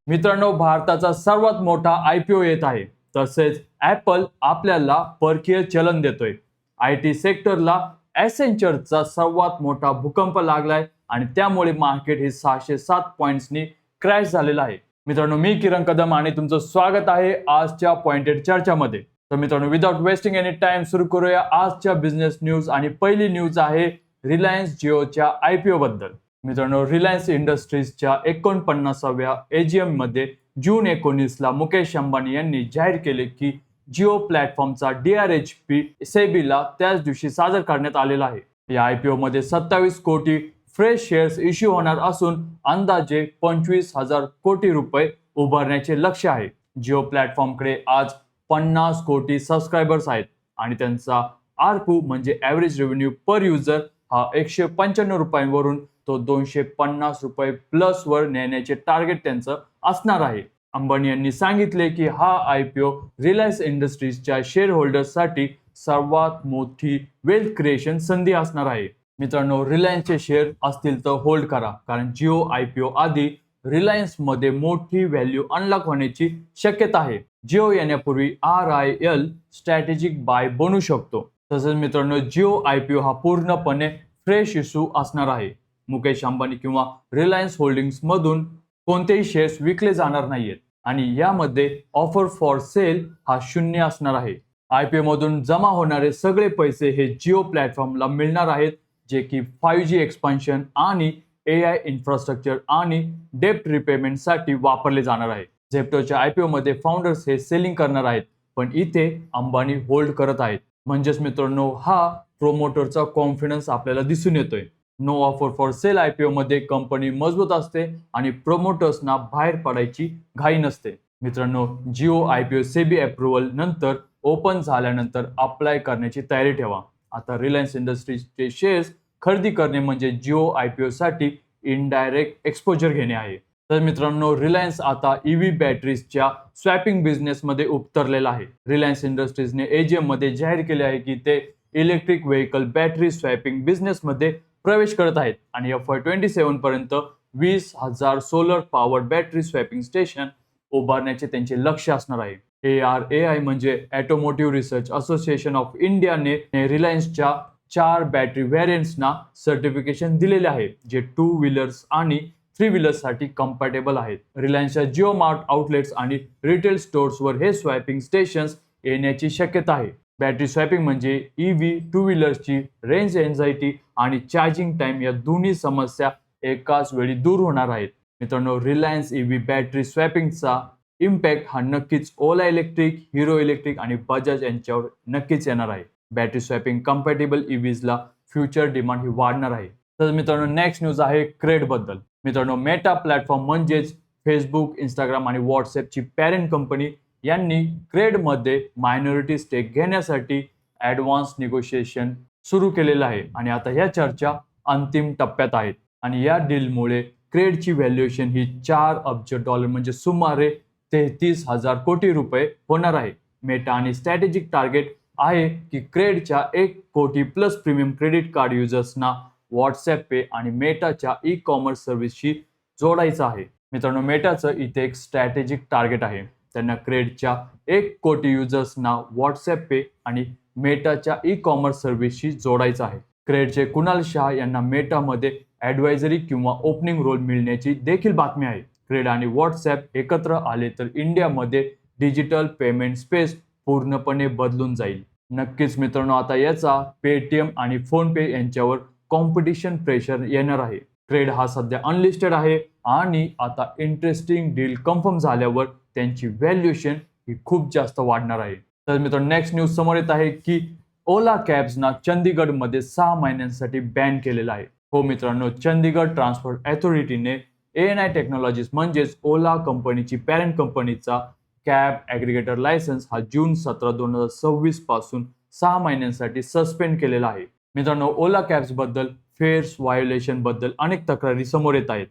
मित्रांनो, भारताचा सर्वात मोठा आयपीओ येत आहे. तसेच ऍपल आपल्याला परकीय चलन देतोय. आयटी सेक्टरला ॲसेंचरचा सर्वात मोठा भूकंप लागलाय आणि त्यामुळे मार्केट हे 607 पॉइंट्सनी क्रॅश झालेलं आहे. मित्रांनो, मी किरण कदम आणि तुमचं स्वागत आहे आजच्या पॉइंटेड चर्चामध्ये. तर मित्रांनो, विदाउट वेस्टिंग एनी टाइम सुरू करूया आजच्या बिझनेस न्यूज. आणि पहिली न्यूज आहे रिलायन्स जिओच्या आयपीओ बद्दल. मित्रांनो, रिलायन्स इंडस्ट्रीजच्या 49व्या एजीएम मध्ये जून 19ला मुकेश अंबानी यांनी जाहीर केले की जिओ प्लॅटफॉर्मचा DRHP सेबीला त्याच दिवशी सादर करण्यात आलेला आहे. या आयपीओ मध्ये 27 कोटी फ्रेश शेअर्स इश्यू होणार असून अंदाजे 25,000 कोटी रुपये उभारण्याचे लक्ष्य आहे. जिओ प्लॅटफॉर्मकडे आज 50 कोटी सबस्क्रायबर्स आहेत आणि त्यांचा आरपू म्हणजे ॲव्हरेज रेव्हेन्यू पर युजर हा 195 रुपयांवरून तो 250 रुपये प्लस वर नेण्याचे टार्गेट त्यांचं असणार आहे. अंबानी यांनी सांगितले की हा आयपीओ रिलायन्स इंडस्ट्रीजच्या शेअर होल्डर्ससाठी सर्वात मोठी वेल्थ क्रिएशन संधी असणार आहे. मित्रांनो, रिलायन्सचे शेअर असतील तर होल्ड करा, कारण जिओ आयपीओ आधी रिलायन्स मध्ये मोठी व्हॅल्यू अनलॉक होण्याची शक्यता आहे. जिओ येण्यापूर्वी RIL स्ट्रॅटेजिक बाय बनू शकतो. तसेच मित्रांनो, जिओ आयपीओ हा पूर्णपणे फ्रेश इश्यू असणार आहे. मुकेश अंबानी किंवा रिलायन्स होल्डिंग्स मधून कोणतेही शेअर्स विकले जाणार नाहीयेत आणि यामध्ये ऑफर फॉर सेल हा 0 असणार आहे. आयपीओ मधून जमा होणारे सगळे पैसे हे जिओ प्लॅटफॉर्मला मिळणार आहेत, जे की 5G एक्सपान्शन आणि AI इन्फ्रास्ट्रक्चर आणि डेप्ट रिपेमेंटसाठी वापरले जाणार आहे. झेप्टोच्या आयपीओ मध्ये फाउंडर्स हे सेलिंग करणार आहेत, पण इथे अंबानी होल्ड करत आहेत. म्हणजेच मित्रांनो, हा प्रोमोटरचा कॉन्फिडन्स आपल्याला दिसून येतोय. No offer for sale IPO मध्ये कंपनी मजबूत असते आणि प्रोमोटर्सना बाहेर पडायची घाई नसते. मित्रांनो, जिओ आयपीओ सेबी अप्रुव्हल नंतर ओपन झाल्यानंतर अप्लाय करण्याची तयारी ठेवा. आता रिलायन्स इंडस्ट्रीजचे शेअर्स खरेदी करणे म्हणजे जिओ आयपीओ साठी इनडायरेक्ट एक्सपोजर घेणे आहे. तर मित्रांनो, रिलायन्स आता EV बॅटरीजच्या स्वॅपिंग बिझनेस मध्ये उतरलेला आहे. रिलायन्स इंडस्ट्रीजने एजीएम मध्ये जाहीर केले आहे की ते electric vehicle battery swapping business मध्ये प्रवेश करत आहेत आणि FY27 पर्यंत 20,000 solar power battery swapping station उभारण्याचे त्यांचे लक्ष्य असणार आहे. ARAI म्हणजे ऑटोमोटिव्ह रिसर्च असोसिएशन ऑफ इंडियाने रिलायन्सच्या 4 बॅटरी व्हेरियंट्सना सर्टिफिकेशन दिलेले आहे, जे 2 व्हीलर्स आणि 3 व्हीलर्स साठी कम्पॅटेबल आहेत. रिलायन्सच्या जिओ मार्ट आउटलेट्स आणि रिटेल स्टोअर्सवर हे स्वॅपिंग स्टेशन्स येण्याची शक्यता आहे. बॅटरी स्वॅपिंग म्हणजे EV 2 व्हीलर्सची रेंज एन्झायटी आणि चार्जिंग टाइम या दोन्ही समस्या एकाच वेळी दूर होणार आहेत. मित्रांनो, रिलायन्स EV बॅटरी स्वॅपिंगचा इम्पॅक्ट हा नक्कीच ओला इलेक्ट्रिक, हिरो इलेक्ट्रिक आणि बजाज यांच्यावर नक्कीच येणार आहे. बॅटरी स्वॅपिंग कम्पॅटेबल EVजला फ्युचर डिमांड ही वाढणार आहे. तर मित्रांनो, नेक्स्ट न्यूज आहे क्रेड बद्दल. मित्रांनो, मेटा प्लॅटफॉर्म म्हणजेच फेसबुक, इंस्टाग्राम आणि व्हॉट्सअपची पॅरेंट कंपनी यांनी क्रेडमध्ये मायनॉरिटी स्टेक घेण्यासाठी ॲडव्हान्स निगोशिएशन सुरू केलेलं आहे आणि आता ह्या चर्चा अंतिम टप्प्यात आहेत. आणि या डीलमुळे क्रेडची व्हॅल्युएशन ही $4 अब्ज म्हणजे सुमारे 33,000 कोटी रुपये होणार आहे. मेटा आणि स्ट्रॅटेजिक टार्गेट आहे की क्रेडच्या 1 कोटी प्लस प्रीमियम क्रेडिट कार्ड युजर्सना व्हॉट्सॲप पे आणि मेटाच्या ई-कॉमर्स सर्व्हिसशी जोडायचं आहे. मित्रांनो, मेटाचं इथे एक स्ट्रॅटेजिक टार्गेट आहे. त्यांना क्रेडच्या 1 कोटी युजर्सना व्हॉट्सॲप पे आणि मेटाच्या ई-कॉमर्स सर्व्हिसशी जोडायचं आहे. क्रेडचे कुणाल शाह यांना मेटामध्ये ॲडवायझरी किंवा ओपनिंग रोल मिळण्याची देखील बातमी आहे. क्रेड आणि व्हॉट्सॲप एकत्र आले तर इंडियामध्ये डिजिटल पेमेंट स्पेस पूर्णपणे बदलून जाईल. नक्कीच मित्रांनो, आता याचा पेटीएम आणि फोनपे यांच्यावर कॉम्पिटिशन प्रेशर येणार आहे. क्रेड हा सध्या अनलिस्टेड आहे आणि आता इंटरेस्टिंग डील कन्फर्म झाल्यावर त्यांची व्हॅल्युएशन ही खूप जास्त वाढणार आहे. तर मित्रांनो, नेक्स्ट न्यूज समोर येत आहे की ओला कॅब्सना चंदीगडमध्ये 6 महिन्यांसाठी बॅन केलेला आहे. हो मित्रांनो, चंदीगड ट्रान्सपोर्ट अथॉरिटीने ANI टेक्नॉलॉजीज म्हणजेच ओला कंपनीची पॅरेंट कंपनीचा कॅब ॲग्रिगेटर लायसन्स हा जून 17, 2026 पासून 6 महिन्यांसाठी सस्पेंड केलेला आहे. मित्रांनो, ओला कॅब्स बद्दल फेअर्स व्हायोलेशन बद्दल अनेक तक्रारी समोर येत आहेत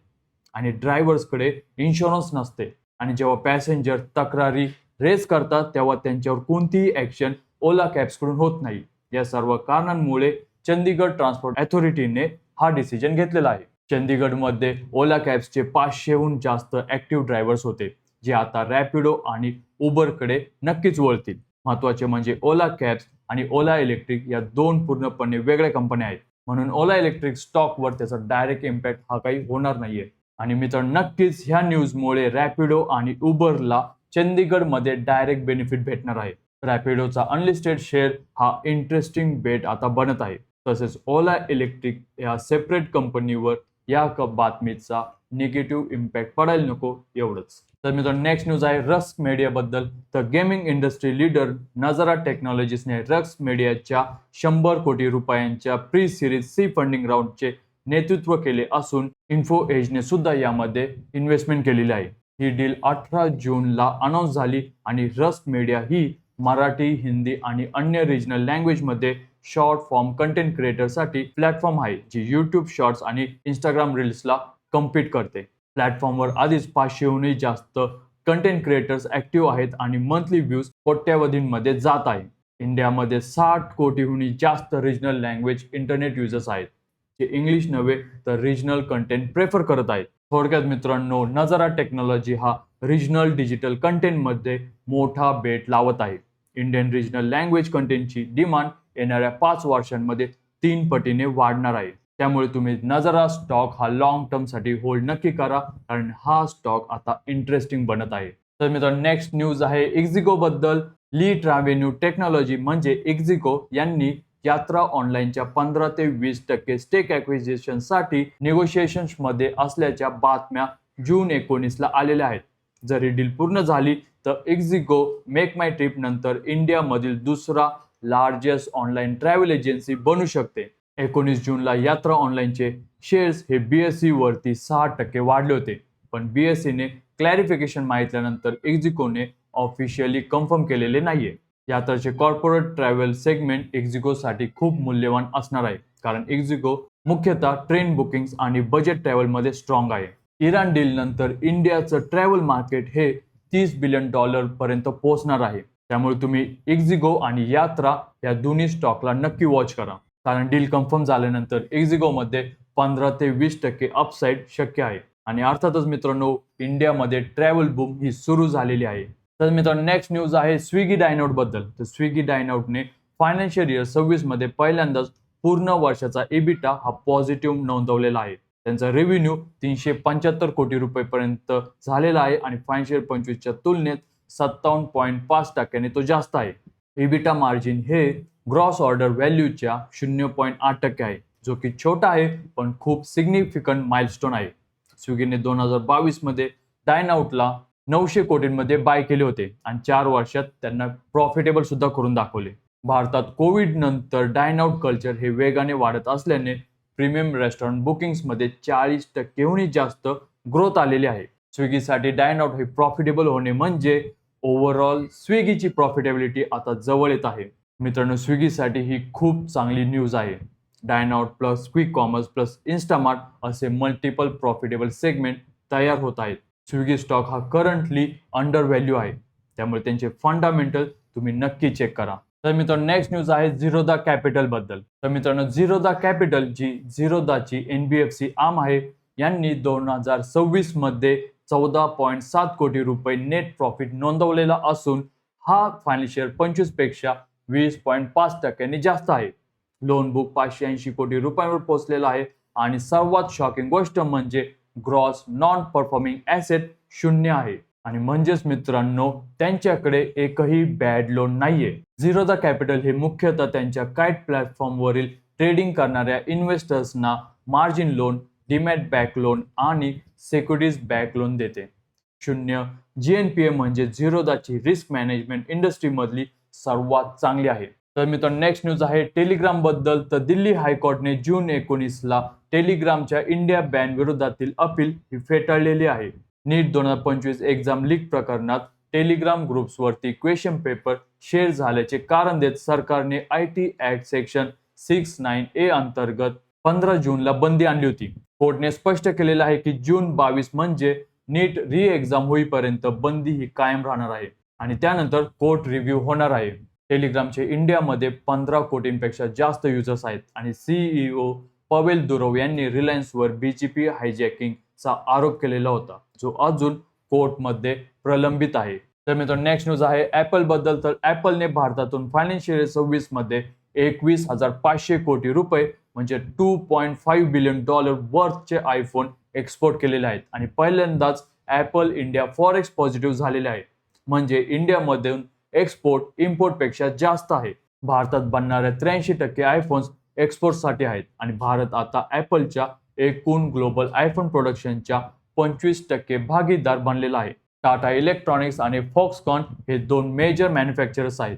आणि ड्रायव्हर्सकडे इन्शुरन्स नसते आणि जेव्हा पॅसेंजर तक्रारी रेज करतात तेव्हा त्यांच्यावर कोणतीही ॲक्शन ओला कॅब्सकडून होत नाही. या सर्व कारणांमुळे चंदीगड ट्रान्सपोर्ट अथॉरिटीने हा डिसिजन घेतलेला आहे. चंदीगडमध्ये ओला कॅब्सचे 500हून जास्त ऍक्टिव्ह ड्रायव्हर्स होते, जे आता रॅपिडो आणि उबरकडे नक्कीच वळतील. महत्वाचे म्हणजे ओला कॅब्स आणि ओला इलेक्ट्रिक या दोन पूर्णपणे वेगळ्या कंपन्या आहेत, म्हणून ओला इलेक्ट्रिक स्टॉकवर त्याचा डायरेक्ट इम्पॅक्ट हा काही होणार नाहीये. आणि मित्रांनो, नक्कीच ह्या न्यूजमुळे रॅपिडो आणि उबरला चंदीगडमध्ये डायरेक्ट बेनिफिट भेटणार आहे. रॅपिडोचा अनलिस्टेड शेअर हा इंटरेस्टिंग बेट आता बनत आहे. तसेच ओला इलेक्ट्रिक या सेपरेट कंपनीवर या बातमीचा निगेटिव्ह इम्पॅक्ट पडायला नको एवढंच. तर मित्रांनो, नेक्स्ट न्यूज आहे रस्क मीडियाबद्दल. तर गेमिंग इंडस्ट्री लीडर नजारा टेक्नॉलॉजीजने रस्क मीडियाच्या 100 कोटी रुपयांच्या प्री सिरीज सी फंडिंग राऊंडचे नेतृत्व केले असून इन्फो एजने सुद्धा यामध्ये इन्व्हेस्टमेंट केलेली आहे. ही डील 18 जूनला अनाऊन्स झाली आणि रस्क मीडिया ही मराठी, हिंदी आणि अन्य रिजनल लँग्वेजमध्ये शॉर्ट फॉर्म कंटेंट क्रिएटरसाठी प्लॅटफॉर्म आहे, जी यूट्यूब शॉर्ट्स आणि इंस्टाग्राम रील्सला कम्पीट करते. प्लॅटफॉर्मवर आधीच 500हूनही जास्त कंटेंट क्रिएटर्स ऍक्टिव्ह आहेत आणि मंथली व्ह्यूज कोट्यावधींमध्ये जात आहे. इंडियामध्ये 60 कोटीहूनही जास्त रिजनल लँग्वेज इंटरनेट युजर्स आहेत, जे इंग्लिश नव्हे तर रिजनल कंटेंट प्रेफर करत आहेत. थोडक्यात मित्रांनो, नजारा टेक्नॉलॉजी हा रिजनल डिजिटल कंटेंटमध्ये मोठा बेट लावत आहे. इंडियन रिजनल लँग्वेज कंटेंटची डिमांड येणाऱ्या 5 वर्षांमध्ये 3 पटीने वाढणार आहे. त्यामुळे तुम्ही नजारा स्टॉक हा लॉंग टर्म साठी होल्ड नक्की करा, कारण हा स्टॉक आता इंटरेस्टिंग बनत आहे. तर मित्रांनो, नेक्स्ट न्यूज आहे एक्झिको बद्दल. ली ट्रॅव्हेन्यू टेक्नॉलॉजी म्हणजे एक्झिको यांनी यात्रा ऑनलाईनच्या 15 ते 20% स्टेक ॲक्विजिशन साठी निगोशिएशन्स मध्ये असल्याच्या बातम्या जून 19ला आलेल्या आहेत. जर ही डील पूर्ण झाली तर एक्झिको मेक माय ट्रिप नंतर इंडियामधील दुसरा लार्जेस्ट ऑनलाईन ट्रॅव्हल एजन्सी बनू शकते. 19 जूनला यात्रा ऑनलाईनचे शेअर्स हे BSE वरती 6% वाढले होते, पण BSE ने क्लॅरिफिकेशन मागितल्यानंतर एक्झिकोने ऑफिशियली कन्फर्म केलेले नाहीये. यात्राचे कॉर्पोरेट ट्रॅव्हल सेगमेंट एक्झिकोसाठी खूप मूल्यवान असणार आहे, कारण एक्झिको मुख्यतः ट्रेन बुकिंग्स आणि बजेट ट्रॅव्हलमध्ये स्ट्रॉंग आहे. इराण डील नंतर इंडियाचं ट्रॅव्हल मार्केट हे $30 बिलियन पर्यंत पोहोचणार आहे. त्यामुळे तुम्ही एक्झिको आणि यात्रा या दोन्ही स्टॉकला नक्की वॉच करा, कारण डील कन्फर्म झाल्यानंतर एक्झिकोमध्ये 15 ते 20% अपसाईड शक्य आहे. आणि अर्थातच मित्रांनो, इंडियामध्ये ट्रॅव्हल बूम ही सुरू झालेली आहे. तर मित्रांनो, नेक्स्ट न्यूज आहे स्विगी डायनोट बद्दल. तर स्विगी डायनोटने फायनान्शियल इयर 26 मध्ये पहिल्यांदाच पूर्ण वर्षाचा EBITDA हा पॉझिटिव्ह नोंदवलेला आहे. त्यांचा रेव्हेन्यू 375 कोटी रुपयेपर्यंत झालेला आहे आणि फायनान्शियल 25च्या तुलनेत 57.5% तो जास्त आहे. EBITDA मार्जिन हे ग्रॉस ऑर्डर व्हॅल्यूच्या 0.8% आहे, जो की छोटा आहे पण खूप सिग्निफिकंट माइलस्टोन आहे. स्विगीने 2022 मध्ये डायनआउटला 900 कोटींमध्ये बाय केले होते आणि 4 वर्षात त्यांना प्रॉफिटेबल सुद्धा करून दाखवले. भारतात कोविड नंतर डायनआउट कल्चर हे वेगाने वाढत असल्याने प्रीमियम रेस्टॉरंट बुकिंग्समध्ये 40%हूनही जास्त ग्रोथ आलेली आहे. स्विगीसाठी डायनआउट हे प्रॉफिटेबल होणे म्हणजे ओव्हरऑल स्विगीची प्रॉफिटेबिलिटी आता जवळ येत आहे. मित्रांनो, स्विगीसाठी ही खूप चांगली न्यूज आहे. Dineout plus quick commerce plus Instamart असे मल्टिपल प्रॉफिटेबल सेगमेंट तयार होत आहेत. स्विगी स्टॉक हा करंटली अंडर व्हॅल्यू आहे, त्यामुळे त्यांचे फंडामेंटल तुम्ही नक्की चेक करा. तर मित्रांनो, नेक्स्ट न्यूज आहे झिरोदा कॅपिटल बद्दल. तर मित्रांनो, Zerodha capital G झिरोदाची NBFC arm आहे, यांनी 2026 मध्ये 14.7 कोटी रुपये नेट प्रॉफिट नोंदवलेला असून हा फायनान्शियल 25 पेक्षा 20.5% जास्त आहे. लोन बुक 580 कोटी रुपयांवर पोहोचलेला आहे आणि सर्वात शॉकिंग गोष्ट म्हणजे ग्रॉस नॉन परफॉर्मिंग ॲसेट 0 आहे. आणि म्हणजेच मित्रांनो, त्यांच्याकडे एकही बॅड लोन नाहीये. झिरोदा कॅपिटल हे मुख्यतः त्यांच्या काइट प्लॅटफॉर्मवरील ट्रेडिंग करणाऱ्या इन्व्हेस्टर्सना margin loan, demat back loan आणि सिक्युरिटीज बॅक लोन देते. 0 GNPA म्हणजे झिरोदाची रिस्क मॅनेजमेंट इंडस्ट्रीमधली सर्वात चांगली आहे. तर मित्रांनो, नेक्स्ट न्यूज आहे टेलिग्राम बद्दल. तर दिल्ली हायकोर्टने जून 19ला टेलिग्रामच्या इंडिया बॅन विरोधातील अपील ही फेटाळलेली आहे. नीट 2025 एक्झाम लीक प्रकरणात टेलिग्राम ग्रुप्सवरती क्वेश्चन पेपर शेअर झाल्याचे कारण देत सरकारने IT ऍक्ट सेक्शन 69A अंतर्गत 15 जूनला बंदी आणली होती. कोर्टने स्पष्ट केलेलं आहे की जून 22 म्हणजे नीट री एक्झाम होईपर्यंत बंदी ही कायम राहणार आहे आणि त्यानंतर कोर्ट रिव्ह्यू होणार आहे. टेलिग्रामचे इंडियामध्ये 15 कोटींपेक्षा जास्त युजर्स आहेत आणि CEO पवेल दुरोव यांनी रिलायन्सवर बीजेपी हायजॅकिंगचा आरोप केलेला होता, जो अजून कोर्टमध्ये प्रलंबित आहे. तर मित्रांनो नेक्स्ट न्यूज आहे ऍपल बद्दल. तर ऍपलने भारतातून फायनान्शियल इयर 26 मध्ये 21,500 कोटी रुपये म्हणजे $2.5 बिलियन वर्थचे आयफोन एक्सपोर्ट केलेले आहेत आणि पहिल्यांदाच ऍपल इंडिया फॉरेक्स पॉझिटिव्ह झालेले आहे. म्हणजे इंडियामधून एक्सपोर्ट इम्पोर्ट पेक्षा जास्त आहे. भारतात बनणाऱ्या 83% आयफोन्स एक्सपोर्टसाठी आहेत आणि भारत आता ऍपलच्या एकूण ग्लोबल आयफोन प्रोडक्शनच्या 25% भागीदार बनलेला आहे. टाटा इलेक्ट्रॉनिक्स आणि फॉक्सकॉन हे दोन मेजर मॅन्युफॅक्चरर्स आहेत.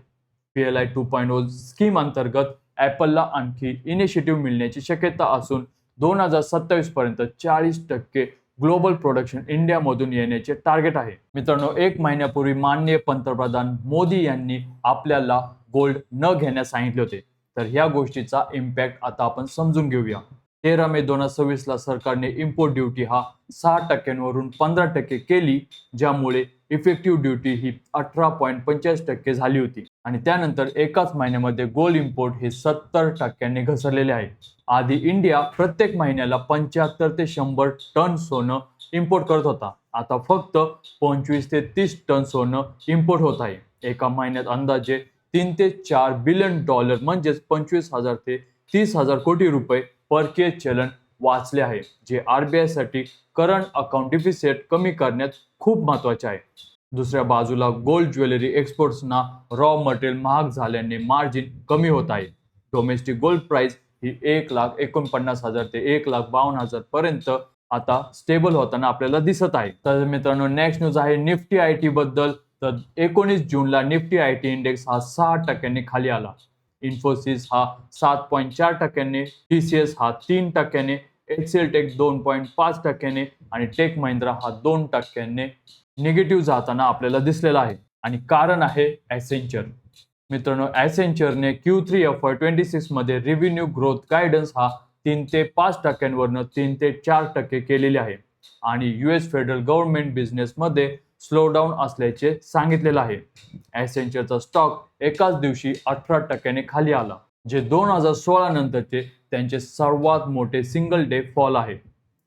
PLI 2.0 स्कीम अंतर्गत ऍपलला आणखी इनिशिएटिव्ह मिळण्याची शक्यता असून 2027 पर्यंत 40% ग्लोबल प्रोडक्शन इंडियामधून येण्याचे टार्गेट आहे. मित्रांनो, एक महिन्यापूर्वी माननीय पंतप्रधान मोदी यांनी आपल्याला गोल्ड न घेण्यास सांगितले होते. तर ह्या गोष्टीचा इम्पॅक्ट आता आपण समजून घेऊया. 13 मे 2026 ला सरकारने इम्पोर्ट ड्युटी हा 6% वरून 15% केली, ज्यामुळे इफेक्टिव्ह ड्युटी ही 18.45% झाली होती आणि त्यानंतर एकाच महिन्यामध्ये गोल्ड इम्पोर्ट हे 70% घसरलेले आहे. आधी इंडिया प्रत्येक महिन्याला 75 ते 100 टन सोनं इम्पोर्ट करत होता. आता फक्त 25 ते 30 टन सोनं इम्पोर्ट होत आहे. एका महिन्यात अंदाजे 3 ते 4 बिलियन म्हणजेच 25,000 ते 30,000 कोटी रुपये परकीय चलन वाचले आहे, जे RBI साठी करंट अकाउंट डिफिसिट कमी करण्यात खूप महत्वाचे आहे. दुसऱ्या बाजूला गोल्ड ज्वेलरी एक्सपोर्ट्सना रॉ मटेरियल महाग झाल्याने मार्जिन कमी होत आहे. डोमेस्टिक गोल्ड प्राइस ही 1,49,000 ते 1,52,000 पर्यंत आता स्टेबल होताना आपल्याला दिसत आहे. तर मित्रांनो नेक्स्ट न्यूज आहे निफ्टी IT बद्दल. तर 19 जूनला निफ्टी IT इंडेक्स हा 6% खाली आला. इन्फोसिस हा 7.4%, TCS हा 3%, एक्सेल टेक 2.5% आणि टेक महिंद्रा हा 2% निगेटिव्ह जाताना आपल्याला दिसलेला आहे. आणि कारण आहे ॲसेंचर. मित्रांनो, ॲसेंचरने Q3 FY26 मध्ये रेव्हेन्यू ग्रोथ गायडन्स हा 3 ते 5% वरनं 3 ते 4% केलेले आहे आणि US फेडरल गव्हर्नमेंट बिझनेसमध्ये स्लोडाऊन असल्याचे सांगितलेलं आहे. ॲसेंचरचा स्टॉक एकाच दिवशी 18% खाली आला, जे 2016 नंतरचे त्यांचे सर्वात मोठे सिंगल डे फॉल आहे.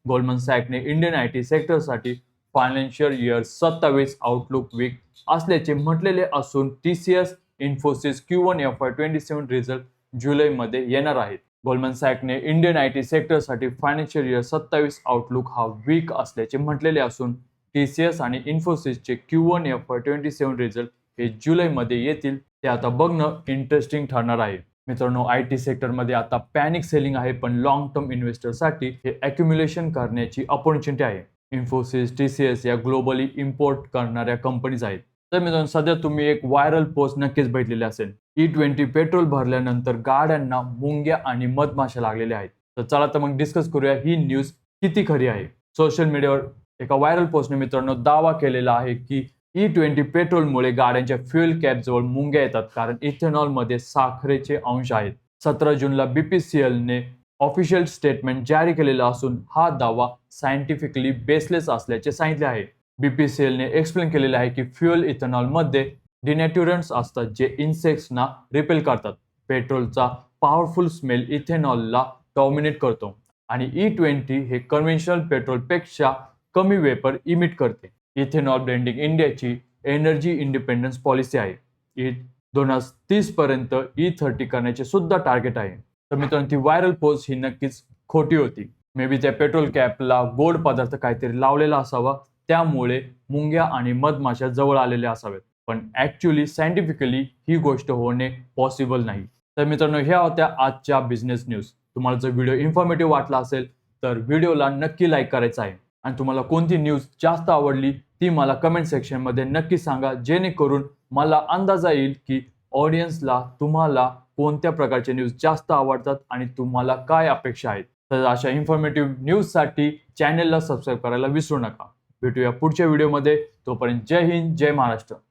गोल्डमन सॅकने इंडियन IT सेक्टरसाठी फायनान्शियल इयर 27 आउटलुक वीक असल्याचे म्हटलेले असून TCS, Infosys Q1 FY27 result जुलैमध्ये येणार आहेत. गोल्डमन सॅकने इंडियन IT सेक्टरसाठी फायनान्शियल इयर 27 आउटलुक हा वीक असल्याचे म्हटलेले असून TCS आणि इन्फोसिसचे Q1 FY27 रिझल्ट हे जुलैमध्ये येतील. ते आता बघणं इंटरेस्टिंग ठरणार आहे. मित्रांनो, IT सेक्टरमध्ये आता पॅनिक सेलिंग आहे, पण लॉंग टर्म इन्व्हेस्टरसाठी हे अॅक्युम्युलेशन करण्याची अपॉर्च्युनिटी आहे. इन्फोसिस, TCS या ग्लोबली इम्पोर्ट करणाऱ्या कंपनीज आहेत. तर मित्रांनो, सध्या तुम्ही एक व्हायरल पोस्ट नक्कीच बघितलेली असेल. E20 पेट्रोल भरल्यानंतर गाड्यांना मुंग्या आणि मधमाशा लागलेल्या आहेत. तर चला तर मग डिस्कस करूया ही न्यूज किती खरी आहे. सोशल मीडियावर एका व्हायरल पोस्टने मित्रांनो दावा केलेला आहे की E20 पेट्रोलमुळे गाड्यांच्या फ्युएल कॅप जवळ मुंग्या येतात, कारण इथेनॉलमध्ये साखरेचे अंश आहेत. 17 जूनला BPCLने ऑफिशियल स्टेटमेंट जारी केलेला असून हा दावा सायंटिफिकली बेसलेस असल्याचे सांगितले आहे. BPCLने एक्सप्लेन केलेले आहे की फ्युएल इथेनॉलमध्ये डिनॅट्युरंट्स असतात जे इन्सेक्ट्सना रिपेल करतात. पेट्रोलचा पॉवरफुल स्मेल इथेनॉलला डॉमिनेट करतो आणि E20 हे कन्व्हेन्शनल पेट्रोलपेक्षा कमी वेपर इमिट करते. इथेनॉल ब्लेंडिंग इंडियाची एनर्जी इंडिपेंडन्स पॉलिसी आहे. 2030 पर्यंत E30 करण्याचे सुद्धा टार्गेट आहे. तर मित्रांनो, ती व्हायरल पोस्ट ही नक्कीच खोटी होती. मे बी त्या पेट्रोल कॅपला गोड पदार्थ काहीतरी लावलेला असावा, त्यामुळे मुंग्या आणि मधमाशा जवळ आलेल्या असाव्यात. पण ऍक्च्युअली सायंटिफिकली ही गोष्ट होणे पॉसिबल नाही. तर मित्रांनो, ह्या होत्या आजच्या बिझनेस न्यूज. तुम्हाला जर व्हिडिओ इन्फॉर्मेटिव्ह वाटला असेल तर व्हिडिओला नक्की लाईक करायचा आहे आणि तुम्हाला कोणती न्यूज जास्त आवडली ती मला कमेंट सेक्शनमध्ये नक्की सांगा, जेणेकरून मला अंदाजा येईल की ऑडियन्सला तुम्हाला कोणत्या प्रकारचे न्यूज जास्त आवडतात आणि तुम्हाला काय अपेक्षा आहेत. तर अशा इन्फॉर्मेटिव्ह न्यूजसाठी चॅनेलला सबस्क्राईब करायला विसरू नका. भेटूया पुढच्या व्हिडिओमध्ये. तोपर्यंत जय हिंद, जय महाराष्ट्र.